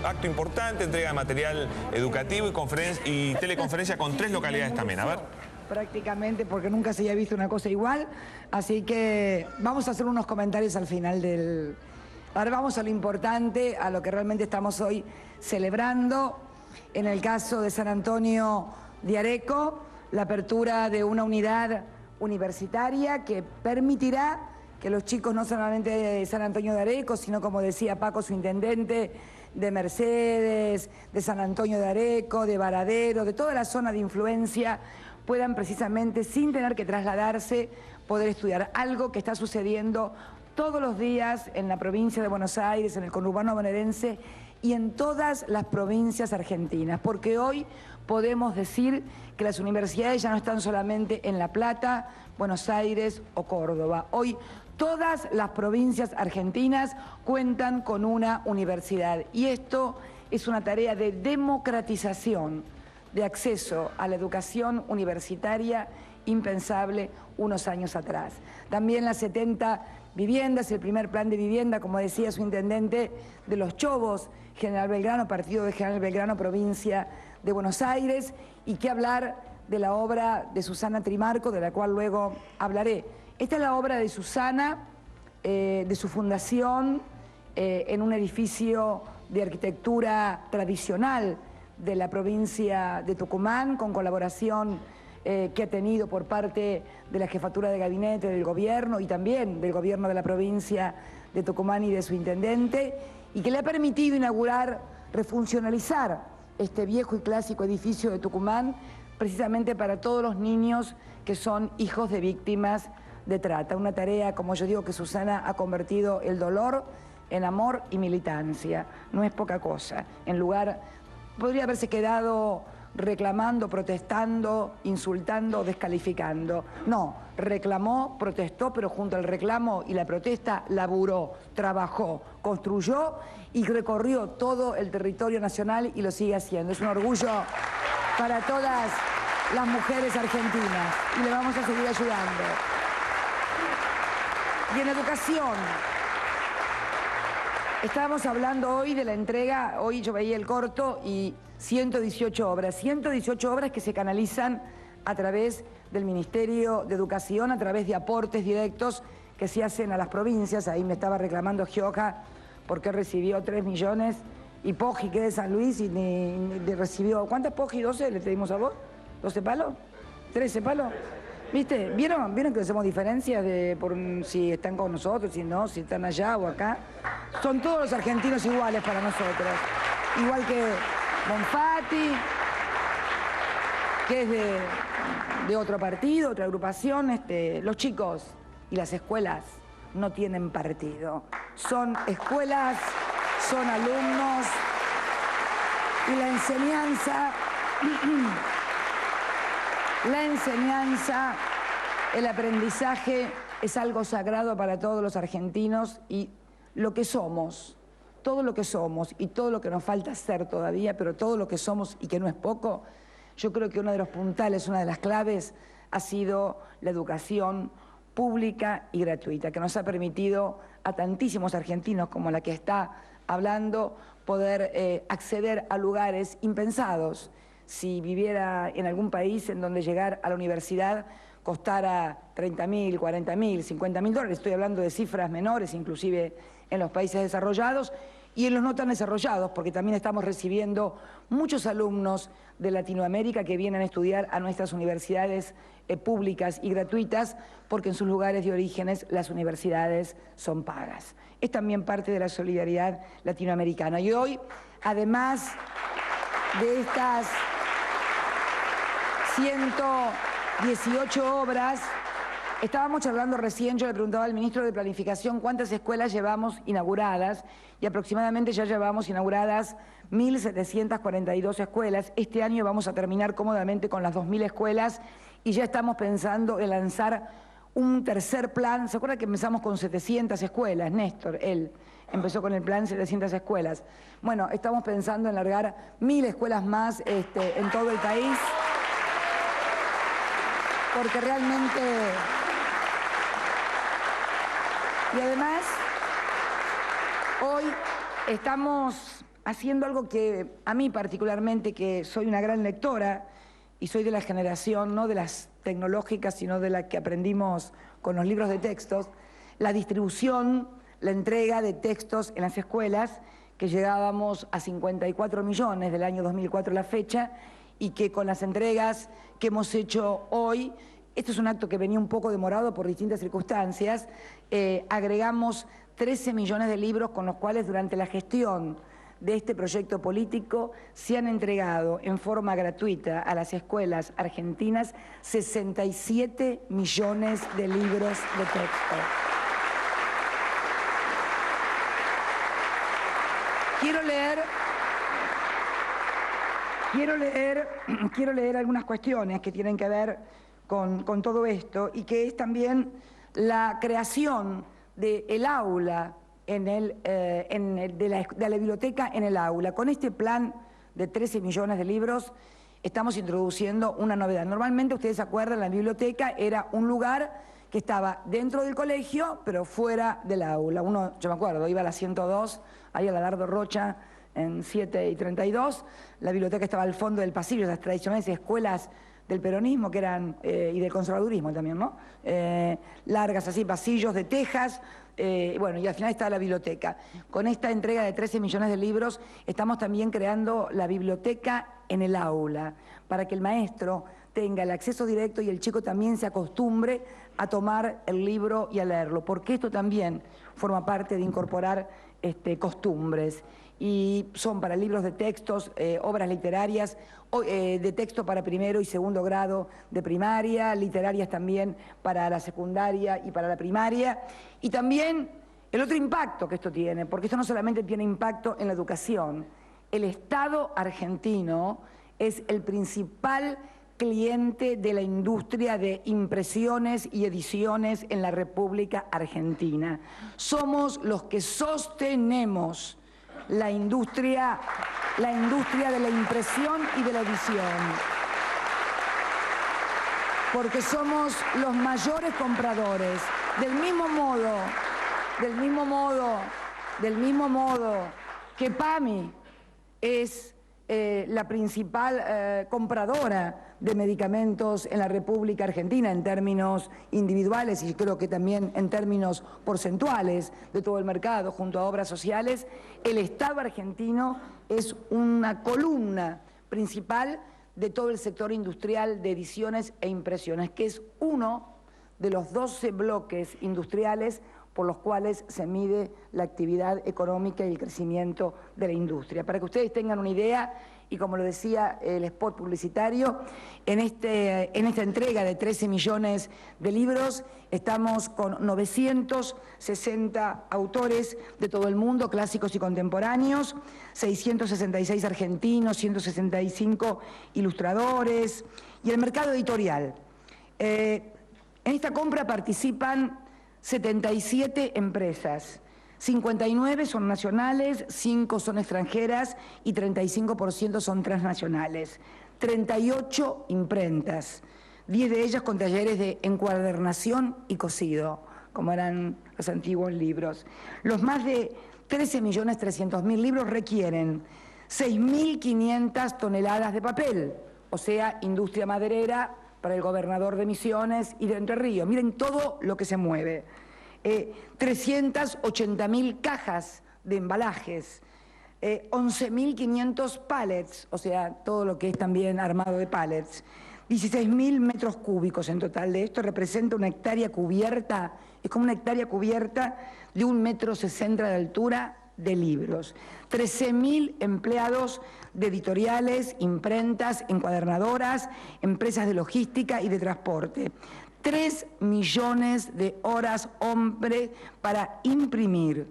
acto importante, entrega de material educativo y teleconferencia con 3 localidades también. A ver. Prácticamente, porque nunca se había visto una cosa igual. Así que vamos a hacer unos comentarios al final del... Ahora vamos a lo importante, a lo que realmente estamos hoy celebrando. En el caso de San Antonio de Areco, la apertura de una unidad universitaria que permitirá que los chicos no solamente de San Antonio de Areco, sino, como decía Paco, su intendente, de Mercedes, de San Antonio de Areco, de Varadero, de toda la zona de influencia, puedan precisamente, sin tener que trasladarse, poder estudiar. Algo que está sucediendo todos los días en la provincia de Buenos Aires, en el conurbano bonaerense y en todas las provincias argentinas, porque hoy podemos decir que las universidades ya no están solamente en La Plata, Buenos Aires o Córdoba. Hoy todas las provincias argentinas cuentan con una universidad y esto es una tarea de democratización, de acceso a la educación universitaria impensable unos años atrás. También las 70 viviendas, el primer plan de vivienda, como decía su intendente, de Los Chobos, General Belgrano, partido de General Belgrano, provincia de Buenos Aires, y qué hablar de la obra de Susana Trimarco, de la cual luego hablaré. Esta es la obra de Susana, de su fundación, en un edificio de arquitectura tradicional de la provincia de Tucumán, con colaboración que ha tenido por parte de la Jefatura de Gabinete del Gobierno y también del Gobierno de la provincia de Tucumán y de su intendente, y que le ha permitido inaugurar, refuncionalizar este viejo y clásico edificio de Tucumán, precisamente para todos los niños que son hijos de víctimas de trata. Una tarea, como yo digo, que Susana ha convertido el dolor en amor y militancia. No es poca cosa. En lugar, podría haberse quedado reclamando, protestando, insultando, descalificando. No, reclamó, protestó, pero junto al reclamo y la protesta laburó, trabajó, construyó y recorrió todo el territorio nacional y lo sigue haciendo. Es un orgullo para todas las mujeres argentinas y le vamos a seguir ayudando. Y en educación, estábamos hablando hoy de la entrega, hoy yo veía el corto y 118 obras que se canalizan a través del Ministerio de Educación, a través de aportes directos que se hacen a las provincias. Ahí me estaba reclamando Gioja porque recibió 3 millones y Poggi, que es de San Luis, y recibió, ¿cuántas Poggi? ¿12 le pedimos a vos? ¿12 palos? ¿13 palos? ¿Viste? ¿Vieron que hacemos diferencias por si están con nosotros, si no, si están allá o acá? Son todos los argentinos iguales para nosotros. Igual que Bonfatti, que es de otro partido, otra agrupación. Los chicos y las escuelas no tienen partido. Son escuelas, son alumnos y la enseñanza, el aprendizaje es algo sagrado para todos los argentinos y lo que somos, todo lo que somos y todo lo que nos falta hacer todavía, pero todo lo que somos y que no es poco, yo creo que uno de los puntales, una de las claves ha sido la educación pública y gratuita, que nos ha permitido a tantísimos argentinos como la que está hablando poder acceder a lugares impensados. Si viviera en algún país en donde llegar a la universidad costara 30.000, 40.000, 50.000 dólares, estoy hablando de cifras menores, inclusive en los países desarrollados y en los no tan desarrollados, porque también estamos recibiendo muchos alumnos de Latinoamérica que vienen a estudiar a nuestras universidades públicas y gratuitas, porque en sus lugares de orígenes las universidades son pagas. Es también parte de la solidaridad latinoamericana. Y hoy, además de estas 118 obras, estábamos charlando recién, yo le preguntaba al ministro de Planificación cuántas escuelas llevamos inauguradas y aproximadamente ya llevamos inauguradas 1.742 escuelas. Este año vamos a terminar cómodamente con las 2.000 escuelas y ya estamos pensando en lanzar un tercer plan. ¿Se acuerda que empezamos con 700 escuelas? Néstor, él empezó con el plan 700 escuelas. Bueno, estamos pensando en largar 1.000 escuelas más en todo el país, porque realmente... Y además, hoy estamos haciendo algo que a mí particularmente, que soy una gran lectora y soy de la generación, no de las tecnológicas, sino de la que aprendimos con los libros de textos, la distribución, la entrega de textos en las escuelas, que llegábamos a 54 millones del año 2004 a la fecha, y que con las entregas que hemos hecho hoy, esto es un acto que venía un poco demorado por distintas circunstancias, agregamos 13 millones de libros con los cuales durante la gestión de este proyecto político se han entregado en forma gratuita a las escuelas argentinas 67 millones de libros de texto. Quiero leer algunas cuestiones que tienen que ver con todo esto, y que es también la creación del aula, de la biblioteca en el aula. Con este plan de 13 millones de libros estamos introduciendo una novedad. Normalmente, ustedes se acuerdan, la biblioteca era un lugar que estaba dentro del colegio, pero fuera del aula. Yo me acuerdo, iba a la 102, ahí a la Dardo Rocha, en 7 y 32, la biblioteca estaba al fondo del pasillo, esas tradicionales escuelas del peronismo que eran, y del conservadurismo también, ¿no? Largas así, pasillos de tejas, bueno, y al final está la biblioteca. Con esta entrega de 13 millones de libros estamos también creando la biblioteca en el aula, para que el maestro tenga el acceso directo y el chico también se acostumbre a tomar el libro y a leerlo, porque esto también forma parte de incorporar costumbres. Y son para libros de textos, obras literarias, de texto para primero y segundo grado de primaria, literarias también para la secundaria y para la primaria. Y también el otro impacto que esto tiene, porque esto no solamente tiene impacto en la educación, el Estado argentino es el principal cliente de la industria de impresiones y ediciones en la República Argentina. Somos los que sostenemos la industria de la impresión y de la edición, porque somos los mayores compradores. Del mismo modo que PAMI es la principal compradora de medicamentos en la República Argentina en términos individuales, y creo que también en términos porcentuales de todo el mercado, junto a obras sociales, el Estado argentino es una columna principal de todo el sector industrial de ediciones e impresiones, que es uno de los 12 bloques industriales por los cuales se mide la actividad económica y el crecimiento de la industria. Para que ustedes tengan una idea, y como lo decía el spot publicitario, en esta entrega de 13 millones de libros estamos con 960 autores de todo el mundo, clásicos y contemporáneos, 666 argentinos, 165 ilustradores, y el mercado editorial. En esta compra participan 77 empresas, 59 son nacionales, 5 son extranjeras y 35% son transnacionales. 38 imprentas, 10 de ellas con talleres de encuadernación y cosido, como eran los antiguos libros. Los más de 13.300.000 libros requieren 6.500 toneladas de papel, o sea, industria maderera para el gobernador de Misiones y de Entre Ríos. Miren todo lo que se mueve. 380.000 cajas de embalajes, 11.500 pallets, o sea, todo lo que es también armado de pallets, 16.000 metros cúbicos en total. De esto representa una hectárea cubierta, es como una hectárea cubierta de 1,60 m de altura de libros. 13.000 empleados de editoriales, imprentas, encuadernadoras, empresas de logística y de transporte. 3 millones de horas hombre para imprimir,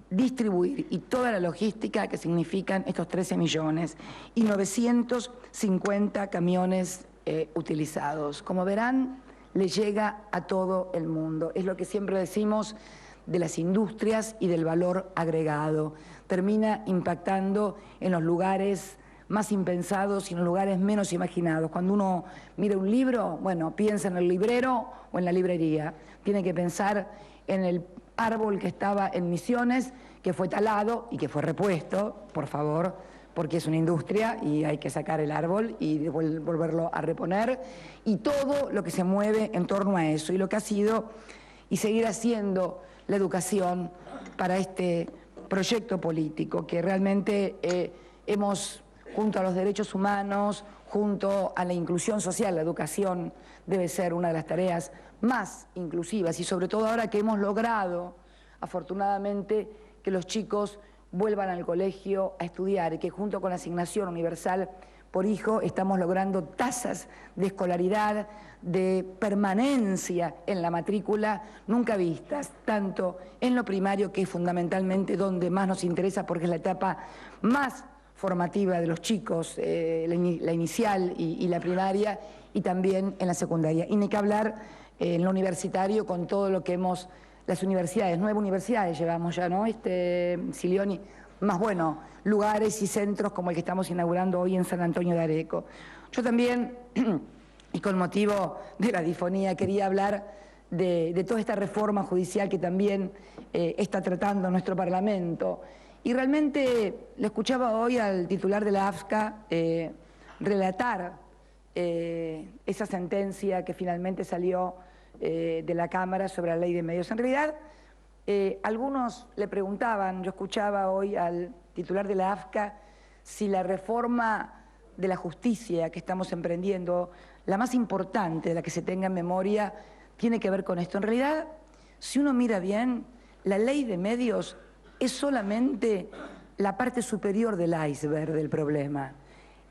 distribuir y toda la logística que significan estos 13 millones y 950 camiones utilizados. Como verán, le llega a todo el mundo. Es lo que siempre decimos de las industrias y del valor agregado. Termina impactando en los lugares más impensados y en los lugares menos imaginados. Cuando uno mira un libro, bueno, piensa en el librero o en la librería. Tiene que pensar en el árbol que estaba en Misiones, que fue talado y que fue repuesto, por favor, porque es una industria y hay que sacar el árbol y volverlo a reponer, y todo lo que se mueve en torno a eso, y lo que ha sido y seguirá siendo la educación para este proyecto político, que realmente hemos, junto a los derechos humanos, junto a la inclusión social, la educación debe ser una de las tareas más inclusivas, y sobre todo ahora que hemos logrado, afortunadamente, que los chicos vuelvan al colegio a estudiar, y que junto con la asignación universal por hijo estamos logrando tasas de escolaridad, de permanencia en la matrícula nunca vistas, tanto en lo primario, que es fundamentalmente donde más nos interesa porque es la etapa más formativa de los chicos, la inicial y la primaria, y también en la secundaria. Y ni que hablar en lo universitario con todo lo que hemos, las universidades, 9 universidades llevamos ya, ¿no? Silioni, más bueno, lugares y centros como el que estamos inaugurando hoy en San Antonio de Areco. Yo también, y con motivo de la difonía, quería hablar de toda esta reforma judicial que también está tratando nuestro Parlamento. Y realmente le escuchaba hoy al titular de la AFSCA relatar esa sentencia que finalmente salió de la Cámara sobre la Ley de Medios. En realidad, algunos le preguntaban, yo escuchaba hoy al titular de la AFSCA, si la reforma de la justicia que estamos emprendiendo, la más importante, de la que se tenga en memoria, tiene que ver con esto. En realidad, si uno mira bien, la Ley de Medios es solamente la parte superior del iceberg del problema.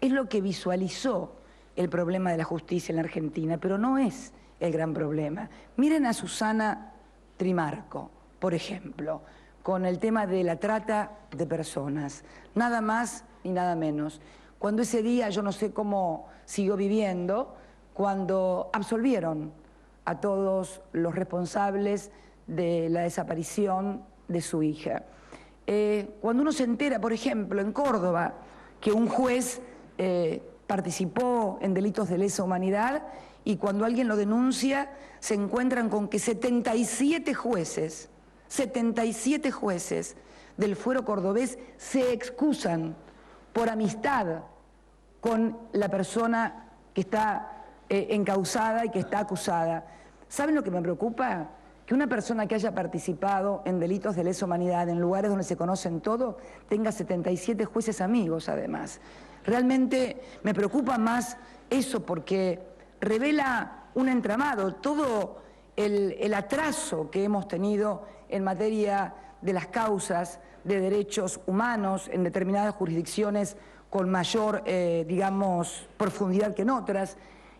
Es lo que visualizó el problema de la justicia en la Argentina, pero no es el gran problema. Miren a Susana Trimarco, por ejemplo, con el tema de la trata de personas. Nada más ni nada menos. Cuando ese día, yo no sé cómo siguió viviendo, cuando absolvieron a todos los responsables de la desaparición de su hija. Cuando uno se entera, por ejemplo, en Córdoba, que un juez participó en delitos de lesa humanidad, y cuando alguien lo denuncia, se encuentran con que 77 jueces del fuero cordobés se excusan por amistad con la persona que está encausada y que está acusada. ¿Saben lo que me preocupa? Que una persona que haya participado en delitos de lesa humanidad en lugares donde se conocen todo, tenga 77 jueces amigos, además. Realmente me preocupa más eso, porque revela un entramado, todo el atraso que hemos tenido en materia de las causas de derechos humanos en determinadas jurisdicciones con mayor, digamos, profundidad que en otras.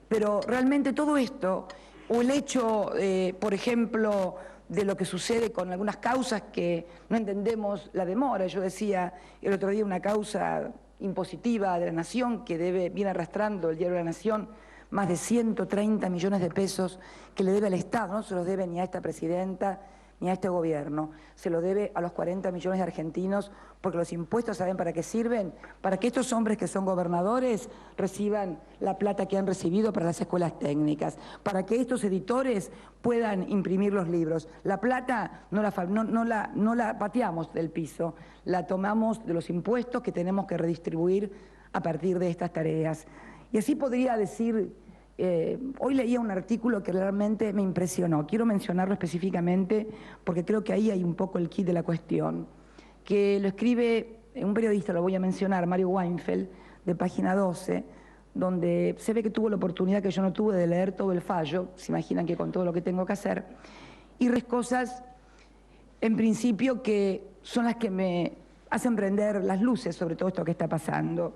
Pero realmente todo esto, o el hecho, por ejemplo, de lo que sucede con algunas causas que no entendemos la demora. Yo decía el otro día una causa impositiva de la Nación que viene arrastrando el Diario de la Nación más de 130 millones de pesos que le debe al Estado. No se los debe ni a esta presidenta ni a este gobierno, se lo debe a los 40 millones de argentinos, porque los impuestos, ¿saben para qué sirven? Para que estos hombres que son gobernadores reciban la plata que han recibido para las escuelas técnicas, para que estos editores puedan imprimir los libros. La plata no la pateamos del piso, la tomamos de los impuestos que tenemos que redistribuir a partir de estas tareas. Y así podría decir. Hoy leía un artículo que realmente me impresionó. Quiero mencionarlo específicamente porque creo que ahí hay un poco el quid de la cuestión, que lo escribe un periodista, lo voy a mencionar, Mario Weinfeld, de Página 12, donde se ve que tuvo la oportunidad que yo no tuve de leer todo el fallo, se imaginan que con todo lo que tengo que hacer, y cosas, en principio, que son las que me hacen prender las luces sobre todo esto que está pasando.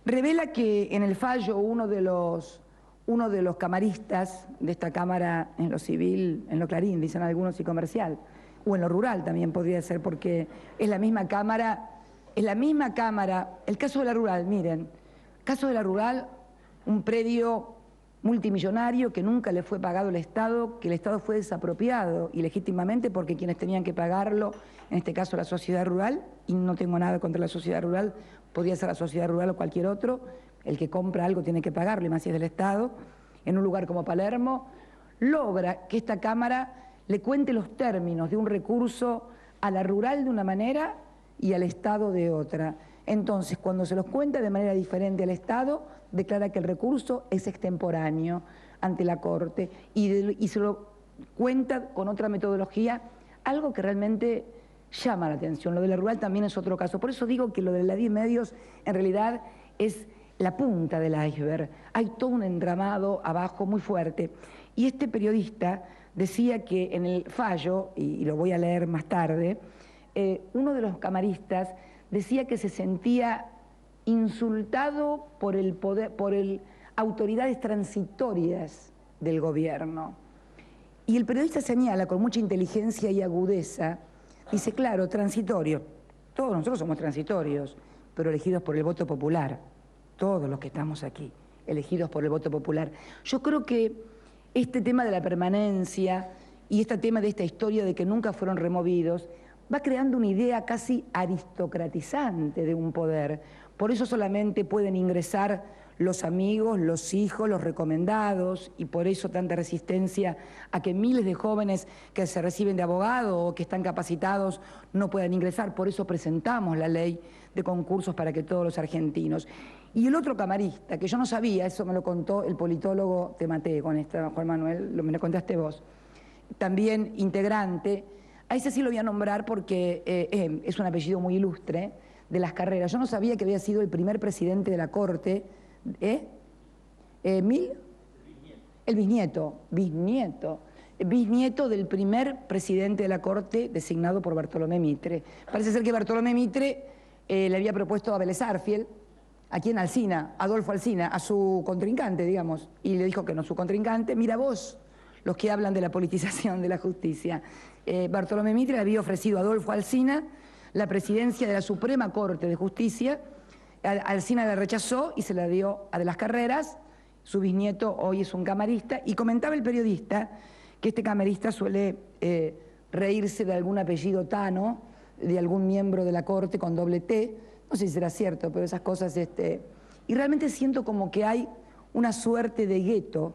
Revela que en el fallo uno de los camaristas de esta Cámara, en lo civil, en lo Clarín, dicen algunos, y comercial, o en lo rural también podría ser, porque es la misma Cámara, el caso de la rural, miren, caso de la rural, un predio multimillonario que nunca le fue pagado al Estado, que el Estado fue desapropiado ilegítimamente porque quienes tenían que pagarlo, en este caso la sociedad rural, y no tengo nada contra la sociedad rural, podría ser la sociedad rural o cualquier otro, el que compra algo tiene que pagarlo, y más si es del Estado, en un lugar como Palermo, logra que esta Cámara le cuente los términos de un recurso a la rural de una manera y al Estado de otra. Entonces, cuando se los cuenta de manera diferente al Estado, declara que el recurso es extemporáneo ante la Corte y se lo cuenta con otra metodología, algo que realmente llama la atención. Lo de la rural también es otro caso. Por eso digo que lo de la 10 medios en realidad es la punta del iceberg. Hay todo un entramado abajo muy fuerte. Y este periodista decía que en el fallo, y lo voy a leer más tarde, uno de los camaristas decía que se sentía insultado por el poder, autoridades transitorias del gobierno. Y el periodista señala con mucha inteligencia y agudeza, dice, claro, transitorio, todos nosotros somos transitorios, pero elegidos por el voto popular, todos los que estamos aquí, elegidos por el voto popular. Yo creo que este tema de la permanencia y este tema de esta historia de que nunca fueron removidos va creando una idea casi aristocratizante de un poder. Por eso solamente pueden ingresar los amigos, los hijos, los recomendados, y por eso tanta resistencia a que miles de jóvenes que se reciben de abogado o que están capacitados no puedan ingresar. Por eso presentamos la ley de concursos para que todos los argentinos. Y el otro camarista, que yo no sabía, eso me lo contó el politólogo, te maté con esta, Juan Manuel, me lo contaste vos, también integrante, a ese sí lo voy a nombrar porque es un apellido muy ilustre, de las carreras. Yo no sabía que había sido el primer presidente de la Corte, el bisnieto del primer presidente de la Corte designado por Bartolomé Mitre. Parece ser que Bartolomé Mitre le había propuesto a Vélez Arfiel, aquí en Alsina, Adolfo Alsina, a su contrincante, digamos, y le dijo que no, su contrincante, mira vos, los que hablan de la politización de la justicia. Bartolomé Mitre le había ofrecido a Adolfo Alsina la presidencia de la Suprema Corte de Justicia. Alsina la rechazó y se la dio a De las Carreras. Su bisnieto hoy es un camarista, y comentaba el periodista que este camarista suele reírse de algún apellido Tano, de algún miembro de la Corte con doble T, no sé si será cierto, pero esas cosas, y realmente siento como que hay una suerte de gueto,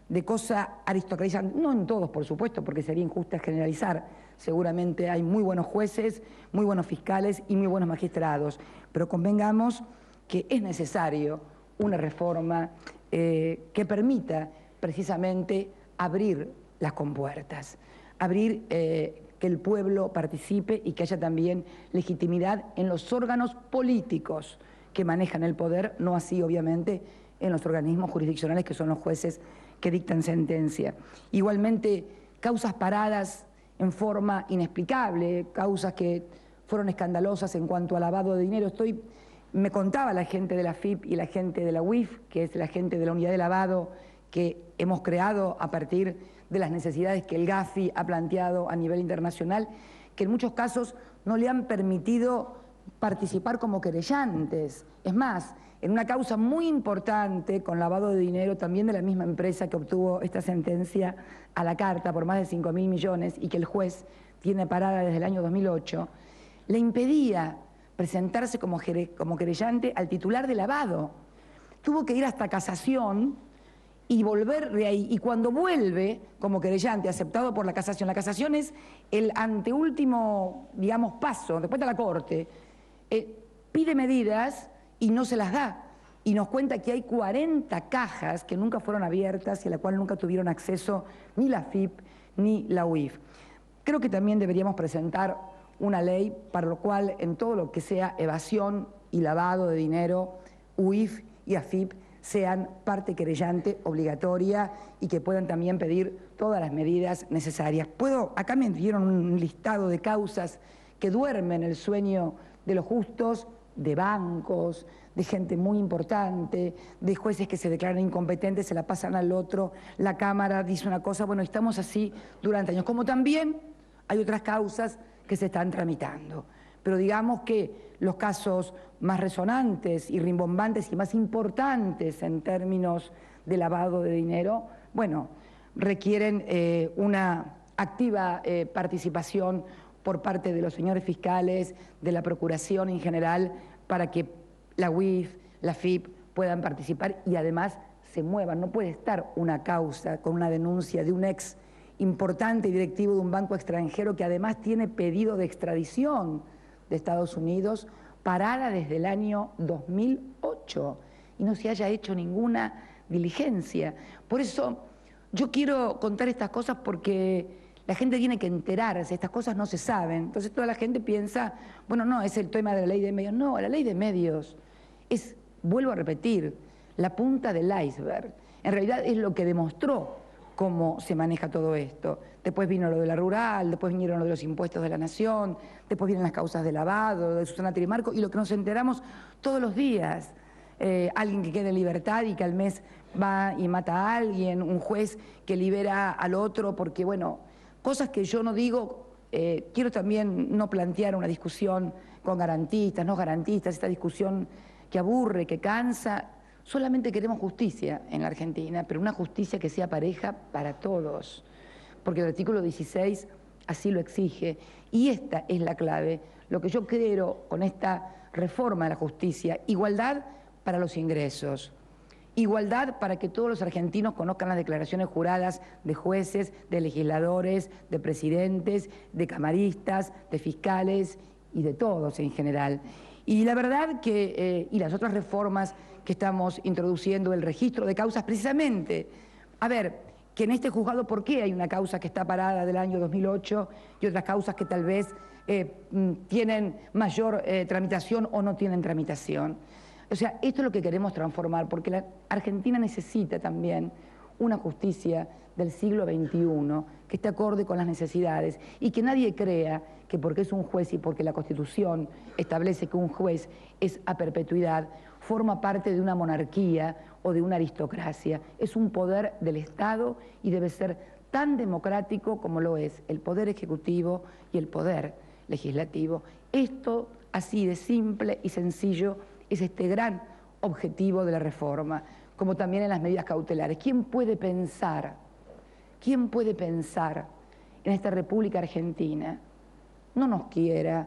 de cosa aristocratizante, no en todos, por supuesto, porque sería injusto generalizar. Seguramente hay muy buenos jueces, muy buenos fiscales y muy buenos magistrados, pero convengamos que es necesario una reforma que permita precisamente abrir las compuertas, abrir que el pueblo participe y que haya también legitimidad en los órganos políticos que manejan el poder, no así obviamente en los organismos jurisdiccionales que son los jueces que dictan sentencia. Igualmente, causas paradas en forma inexplicable, causas que fueron escandalosas en cuanto a lavado de dinero. Me contaba la gente de la FIP y la gente de la UIF, que es la gente de la unidad de lavado que hemos creado a partir de las necesidades que el Gafi ha planteado a nivel internacional, que en muchos casos no le han permitido participar como querellantes. Es más, en una causa muy importante con lavado de dinero, también de la misma empresa que obtuvo esta sentencia a la carta por más de 5.000 millones y que el juez tiene parada desde el año 2008, le impedía presentarse como querellante al titular de lavado. Tuvo que ir hasta casación y volver de ahí. Y cuando vuelve como querellante, aceptado por la casación es el anteúltimo, digamos, paso, después de la Corte, pide medidas y no se las da. Y nos cuenta que hay 40 cajas que nunca fueron abiertas y a la cual nunca tuvieron acceso ni la FIP ni la UIF. Creo que también deberíamos presentar una ley para lo cual en todo lo que sea evasión y lavado de dinero, UIF y AFIP sean parte querellante obligatoria y que puedan también pedir todas las medidas necesarias. Acá me dieron un listado de causas que duermen el sueño de los justos, de bancos, de gente muy importante, de jueces que se declaran incompetentes, se la pasan al otro, la Cámara dice una cosa, bueno, estamos así durante años. Como también hay otras causas que se están tramitando. Pero digamos que los casos más resonantes y rimbombantes y más importantes en términos de lavado de dinero, bueno, requieren una activa participación por parte de los señores fiscales, de la Procuración en general, para que la UIF, la FIP puedan participar y además se muevan. No puede estar una causa con una denuncia de un ex importante y directivo de un banco extranjero que además tiene pedido de extradición de Estados Unidos, parada desde el año 2008 y no se haya hecho ninguna diligencia. Por eso yo quiero contar estas cosas porque la gente tiene que enterarse, estas cosas no se saben. Entonces toda la gente piensa, bueno, no, es el tema de la ley de medios. No, la ley de medios es, vuelvo a repetir, la punta del iceberg. En realidad es lo que demostró cómo se maneja todo esto. Después vino lo de la rural, después vinieron lo de los impuestos de la nación, después vienen las causas de lavado, de Susana Trimarco, y lo que nos enteramos todos los días. Alguien que queda en libertad y que al mes va y mata a alguien, un juez que libera al otro, porque bueno, cosas que yo no digo, quiero también no plantear una discusión con garantistas, no garantistas, esta discusión que aburre, que cansa. Solamente queremos justicia en la Argentina, pero una justicia que sea pareja para todos, porque el artículo 16 así lo exige. Y esta es la clave, lo que yo quiero con esta reforma de la justicia: igualdad para los ingresos, igualdad para que todos los argentinos conozcan las declaraciones juradas de jueces, de legisladores, de presidentes, de camaristas, de fiscales y de todos en general. Y la verdad que, y las otras reformas que estamos introduciendo, el registro de causas precisamente, a ver, que en este juzgado, ¿por qué hay una causa que está parada del año 2008 y otras causas que tal vez tienen mayor tramitación o no tienen tramitación? O sea, esto es lo que queremos transformar, porque la Argentina necesita también una justicia del siglo XXI que esté acorde con las necesidades y que nadie crea que porque es un juez y porque la Constitución establece que un juez es a perpetuidad, forma parte de una monarquía o de una aristocracia. Es un poder del Estado y debe ser tan democrático como lo es el poder ejecutivo y el poder legislativo. Esto, así de simple y sencillo, es este gran objetivo de la reforma, como también en las medidas cautelares. ¿Quién puede pensar en esta República Argentina no nos quiera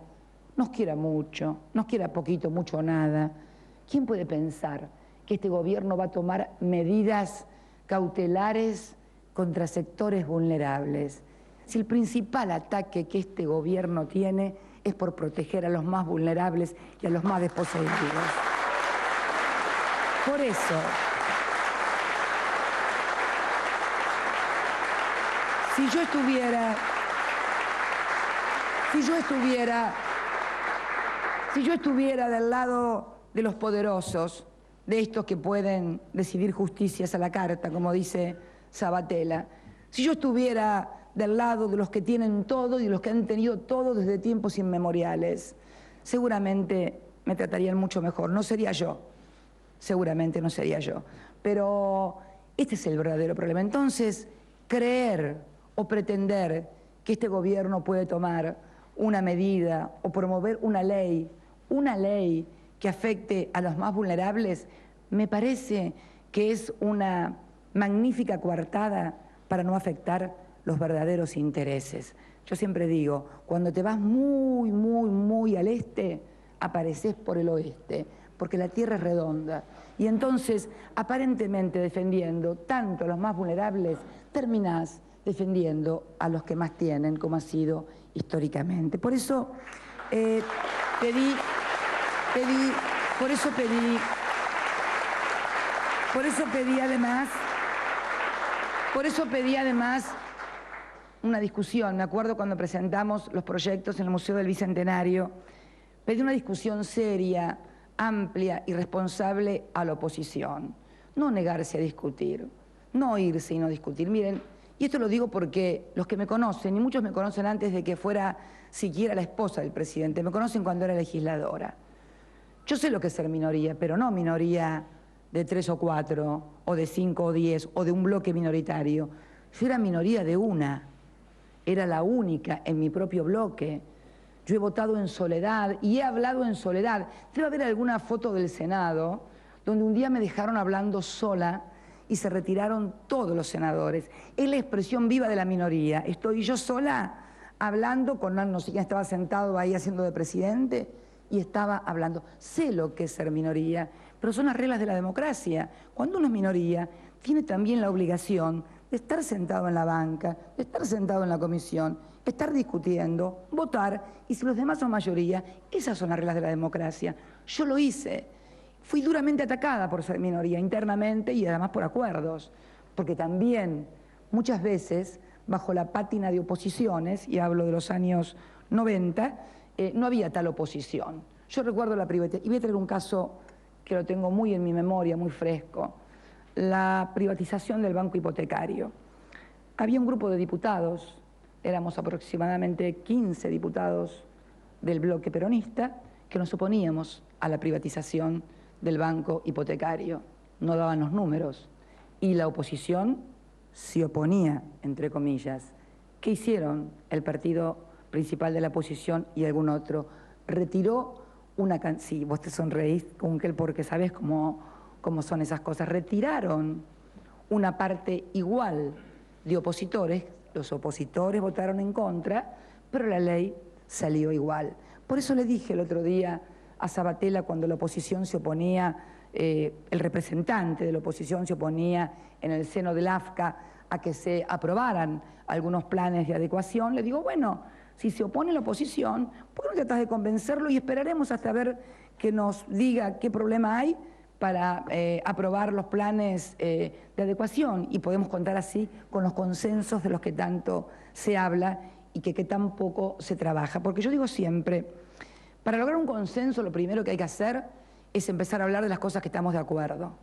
mucho, nos quiera poquito, mucho o nada? ¿Quién puede pensar que este gobierno va a tomar medidas cautelares contra sectores vulnerables? Si el principal ataque que este gobierno tiene es por proteger a los más vulnerables y a los más desposeídos. Por eso, si yo estuviera del lado de los poderosos, de estos que pueden decidir justicias a la carta, como dice Sabatella, si yo estuviera del lado de los que tienen todo y de los que han tenido todo desde tiempos inmemoriales, seguramente me tratarían mucho mejor. No sería yo, seguramente no sería yo. Pero este es el verdadero problema. Entonces, creer o pretender que este gobierno puede tomar una medida o promover una ley que afecte a los más vulnerables, me parece que es una magnífica coartada para no afectar los verdaderos intereses. Yo siempre digo, cuando te vas muy al este, apareces por el oeste, porque la tierra es redonda. Y entonces, aparentemente defendiendo tanto a los más vulnerables, terminás defendiendo a los que más tienen, como ha sido históricamente. Por eso pedí además una discusión. Me acuerdo cuando presentamos los proyectos en el Museo del Bicentenario, pedí una discusión seria, amplia y responsable a la oposición. No negarse a discutir, no irse y no discutir. Miren, y esto lo digo porque los que me conocen, y muchos me conocen antes de que fuera siquiera la esposa del presidente, me conocen cuando era legisladora. Yo sé lo que es ser minoría, pero no minoría de 3 o 4, o de 5 o 10, o de un bloque minoritario. Yo era minoría de una, era la única en mi propio bloque. Yo he votado en soledad y he hablado en soledad. Debe haber alguna foto del Senado donde un día me dejaron hablando sola y se retiraron todos los senadores. Es la expresión viva de la minoría. Estoy yo sola hablando con no sé quién estaba sentado ahí haciendo de presidente y estaba hablando. Sé lo que es ser minoría, pero son las reglas de la democracia. Cuando uno es minoría, tiene también la obligación de estar sentado en la banca, de estar sentado en la comisión, estar discutiendo, votar, y si los demás son mayoría, esas son las reglas de la democracia. Yo lo hice. Fui duramente atacada por ser minoría internamente y además por acuerdos, porque también muchas veces bajo la pátina de oposiciones, y hablo de los años 90, no había tal oposición. Yo recuerdo la privatización, y voy a traer un caso que lo tengo muy en mi memoria, muy fresco, la privatización del banco hipotecario. Había un grupo de diputados, éramos aproximadamente 15 diputados del bloque peronista, que nos oponíamos a la privatización del banco hipotecario. No daban los números. Y la oposición se oponía, entre comillas. ¿Qué hicieron el partido principal de la oposición y algún otro? Retiró una cantidad, sí, vos te sonreís con que porque sabés cómo son esas cosas. Retiraron una parte igual de opositores, los opositores votaron en contra, pero la ley salió igual. Por eso le dije el otro día a Sabatella, cuando la oposición se oponía, el representante de la oposición se oponía en el seno del AFCA a que se aprobaran algunos planes de adecuación, le digo, bueno, si se opone la oposición, ¿por qué no tratás de convencerlo y esperaremos hasta ver que nos diga qué problema hay para aprobar los planes de adecuación? Y podemos contar así con los consensos de los que tanto se habla y que tan poco se trabaja. Porque yo digo siempre, para lograr un consenso lo primero que hay que hacer es empezar a hablar de las cosas que estamos de acuerdo.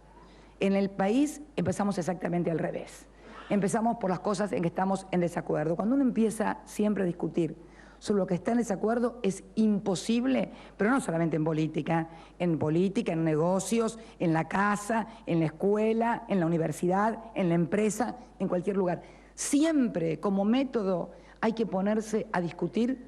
En el país empezamos exactamente al revés. Empezamos por las cosas en que estamos en desacuerdo. Cuando uno empieza siempre a discutir sobre lo que está en desacuerdo, es imposible, pero no solamente en política, en negocios, en la casa, en la escuela, en la universidad, en la empresa, en cualquier lugar. Siempre, como método, hay que ponerse a discutir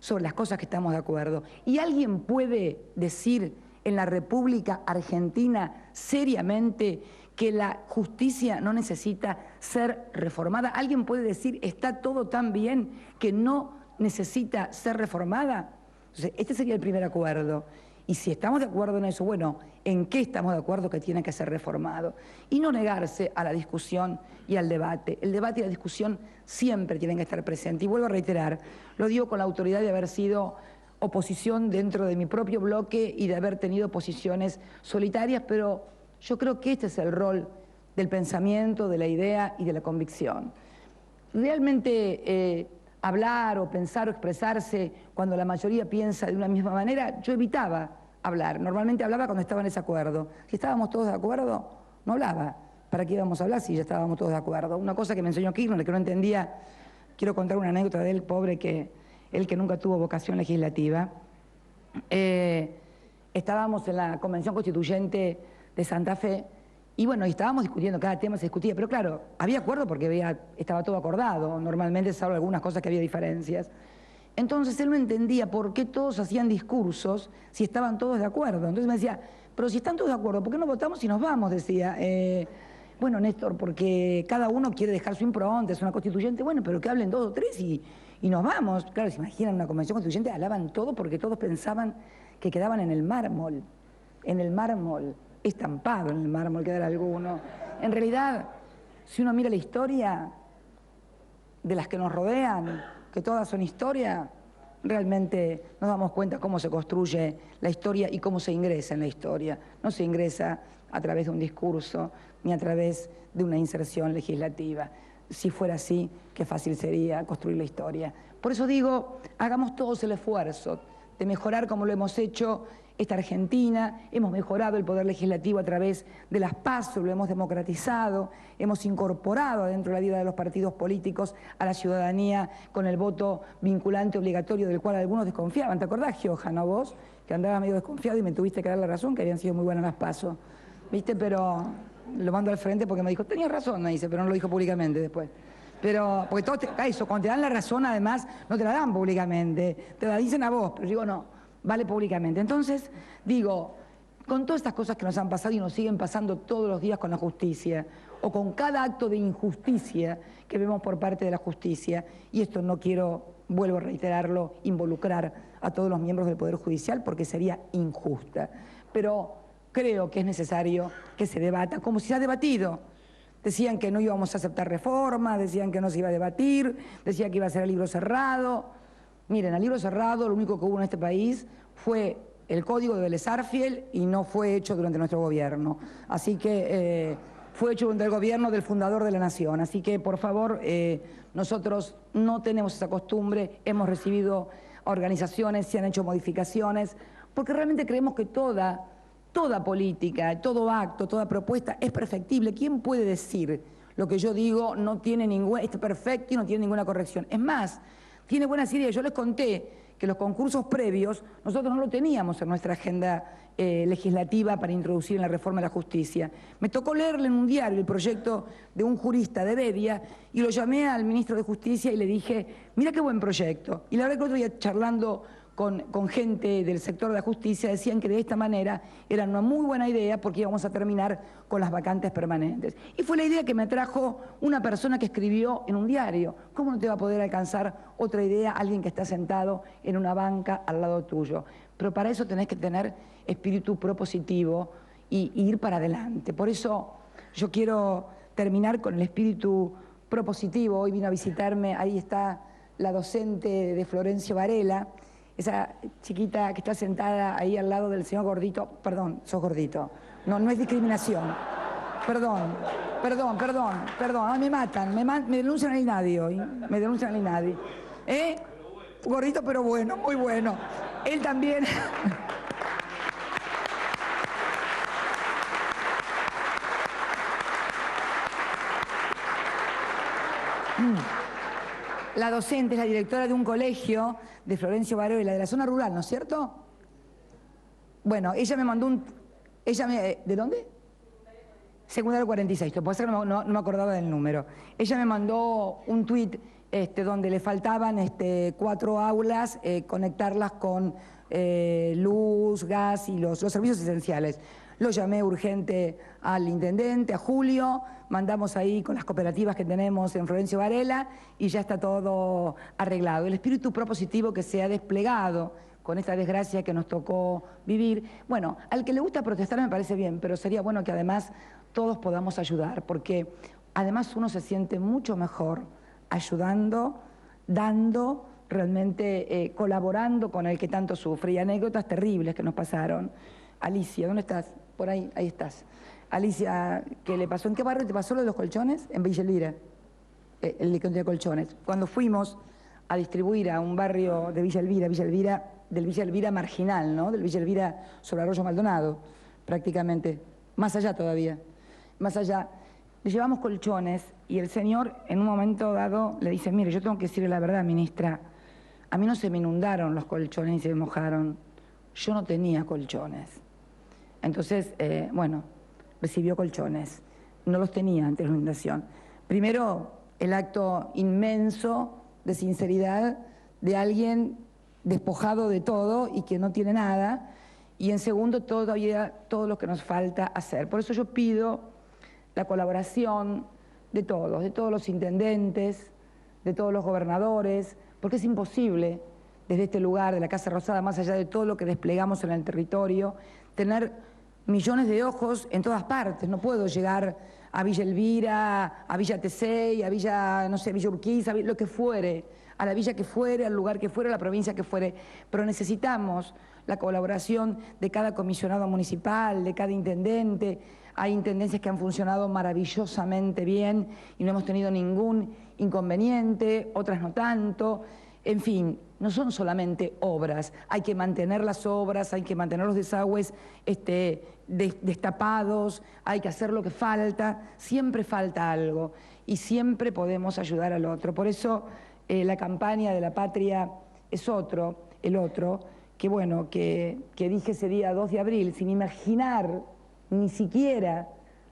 sobre las cosas que estamos de acuerdo. ¿Y alguien puede decir en la República Argentina seriamente que la justicia no necesita ser reformada? ¿Alguien puede decir está todo tan bien que no necesita ser reformada? Entonces, este sería el primer acuerdo. Y si estamos de acuerdo en eso, bueno, ¿en qué estamos de acuerdo que tiene que ser reformado? Y no negarse a la discusión y al debate. El debate y la discusión siempre tienen que estar presentes. Y vuelvo a reiterar, lo digo con la autoridad de haber sido oposición dentro de mi propio bloque y de haber tenido posiciones solitarias, pero yo creo que este es el rol del pensamiento, de la idea y de la convicción. Realmente hablar o pensar o expresarse cuando la mayoría piensa de una misma manera, yo evitaba hablar. Normalmente hablaba cuando estaba en desacuerdo. Si estábamos todos de acuerdo, no hablaba. ¿Para qué íbamos a hablar si ya estábamos todos de acuerdo? Una cosa que me enseñó Kirchner, que no entendía, quiero contar una anécdota de él, pobre, él que nunca tuvo vocación legislativa. Estábamos en la Convención Constituyente de Santa Fe, y bueno, estábamos discutiendo, cada tema se discutía, pero claro, había acuerdo porque estaba todo acordado, normalmente salvo algunas cosas que había diferencias. Entonces él no entendía por qué todos hacían discursos si estaban todos de acuerdo. Entonces me decía, pero si están todos de acuerdo, ¿por qué no votamos y nos vamos? Decía. Bueno, Néstor, porque cada uno quiere dejar su impronta, es una constituyente, bueno, pero que hablen dos o tres y nos vamos. Claro, se imaginan una convención constituyente, hablaban todo porque todos pensaban que quedaban en el mármol, estampado en el mármol quedara alguno. En realidad, si uno mira la historia de las que nos rodean, que todas son historia, realmente nos damos cuenta cómo se construye la historia y cómo se ingresa en la historia. No se ingresa a través de un discurso ni a través de una inserción legislativa. Si fuera así, qué fácil sería construir la historia. Por eso digo, hagamos todos el esfuerzo de mejorar como lo hemos hecho esta Argentina, hemos mejorado el poder legislativo a través de las PASO, lo hemos democratizado, hemos incorporado dentro de la vida de los partidos políticos a la ciudadanía con el voto vinculante obligatorio del cual algunos desconfiaban. ¿Te acordás, Gioja, no vos? Que andabas medio desconfiado y me tuviste que dar la razón, que habían sido muy buenas las PASO. ¿Viste? Pero lo mando al frente porque me dijo, tenías razón, me dice, pero no lo dijo públicamente después. Pero, porque todos eso, cuando te dan la razón, además, no te la dan públicamente, te la dicen a vos, pero digo, no, vale públicamente. Entonces, digo, con todas estas cosas que nos han pasado y nos siguen pasando todos los días con la justicia, o con cada acto de injusticia que vemos por parte de la justicia, y esto no quiero, vuelvo a reiterarlo, involucrar a todos los miembros del Poder Judicial porque sería injusta, pero creo que es necesario que se debata, como se ha debatido Decían que no íbamos a aceptar reformas, decían que no se iba a debatir, decían que iba a ser a libro cerrado. Miren, a libro cerrado lo único que hubo en este país fue el código de Vélez Sarsfield y no fue hecho durante nuestro gobierno. Así que fue hecho durante el gobierno del fundador de la nación. Así que, por favor, nosotros no tenemos esa costumbre, hemos recibido organizaciones, se han hecho modificaciones, porque realmente creemos que toda política, todo acto, toda propuesta es perfectible. ¿Quién puede decir lo que yo digo no tiene está perfecto y no tiene ninguna corrección? Es más, tiene buenas ideas. Yo les conté que los concursos previos nosotros no lo teníamos en nuestra agenda legislativa para introducir en la reforma de la justicia. Me tocó leerle en un diario el proyecto de un jurista de Heredia y lo llamé al ministro de Justicia y le dije, mira qué buen proyecto. Y la verdad que el otro día charlando con gente del sector de la justicia decían que de esta manera era una muy buena idea porque íbamos a terminar con las vacantes permanentes. Y fue la idea que me trajo una persona que escribió en un diario. ¿Cómo no te va a poder alcanzar otra idea alguien que está sentado en una banca al lado tuyo? Pero para eso tenés que tener espíritu propositivo y ir para adelante. Por eso yo quiero terminar con el espíritu propositivo. Hoy vino a visitarme, ahí está la docente de Florencio Varela, esa chiquita que está sentada ahí al lado del señor gordito. Perdón, sos gordito. No, no es discriminación. Perdón. Ah, me matan, me denuncian al INADI hoy. Me denuncian al INADI. Gordito pero bueno, muy bueno. Él también. La docente es la directora de un colegio de Florencio Varela, de la zona rural, ¿no es cierto? Bueno, ella me mandó ¿de dónde? Secundario 46, lo puedo hacer, no me acordaba del número. Ella me mandó un tuit donde le faltaban 4 aulas, conectarlas con luz, gas y los servicios esenciales. Lo llamé urgente al intendente, a Julio, mandamos ahí con las cooperativas que tenemos en Florencio Varela y ya está todo arreglado. El espíritu propositivo que se ha desplegado con esta desgracia que nos tocó vivir, bueno, al que le gusta protestar me parece bien, pero sería bueno que además todos podamos ayudar, porque además uno se siente mucho mejor ayudando, dando, realmente colaborando con el que tanto sufre. Y anécdotas terribles que nos pasaron. Alicia, ¿dónde estás? Por ahí estás. Alicia, ¿qué le pasó? ¿En qué barrio te pasó lo de los colchones? En Villa Elvira, el de colchones. Cuando fuimos a distribuir a un barrio de Villa Elvira, del Villa Elvira marginal, ¿no? Del Villa Elvira sobre Arroyo Maldonado, prácticamente. Más allá todavía. Más allá. Le llevamos colchones y el señor en un momento dado le dice, mire, yo tengo que decirle la verdad, ministra, a mí no se me inundaron los colchones ni se me mojaron, yo no tenía colchones. Entonces, bueno, recibió colchones, no los tenía antes de la inundación. Primero, el acto inmenso de sinceridad de alguien despojado de todo y que no tiene nada, y en segundo, todavía todo lo que nos falta hacer. Por eso yo pido la colaboración de todos los intendentes, de todos los gobernadores, porque es imposible desde este lugar de la Casa Rosada, más allá de todo lo que desplegamos en el territorio, tener millones de ojos en todas partes. No puedo llegar a Villa Elvira, a Villa Tesey, a Villa, no sé, Villa Urquiza, lo que fuere, a la villa que fuere, al lugar que fuere, a la provincia que fuere, pero necesitamos la colaboración de cada comisionado municipal, de cada intendente. Hay intendencias que han funcionado maravillosamente bien y no hemos tenido ningún inconveniente, otras no tanto. En fin, no son solamente obras, hay que mantener las obras, hay que mantener los desagües destapados, hay que hacer lo que falta, siempre falta algo y siempre podemos ayudar al otro. Por eso la campaña de la patria es el otro, que bueno, que dije ese día 2 de abril, sin imaginar ni siquiera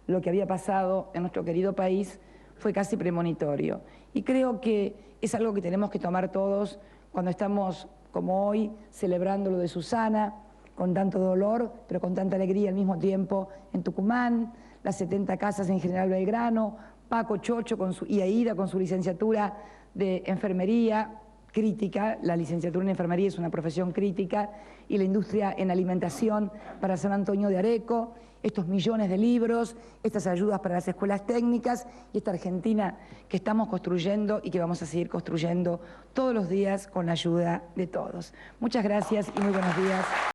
lo que había pasado en nuestro querido país, fue casi premonitorio. Y creo que es algo que tenemos que tomar todos cuando estamos, como hoy, celebrando lo de Susana, con tanto dolor, pero con tanta alegría al mismo tiempo, en Tucumán, las 70 casas en General Belgrano, Paco Chocho y Aida con su licenciatura de enfermería, crítica, la licenciatura en enfermería es una profesión crítica, y la industria en alimentación para San Antonio de Areco, estos millones de libros, estas ayudas para las escuelas técnicas y esta Argentina que estamos construyendo y que vamos a seguir construyendo todos los días con la ayuda de todos. Muchas gracias y muy buenos días.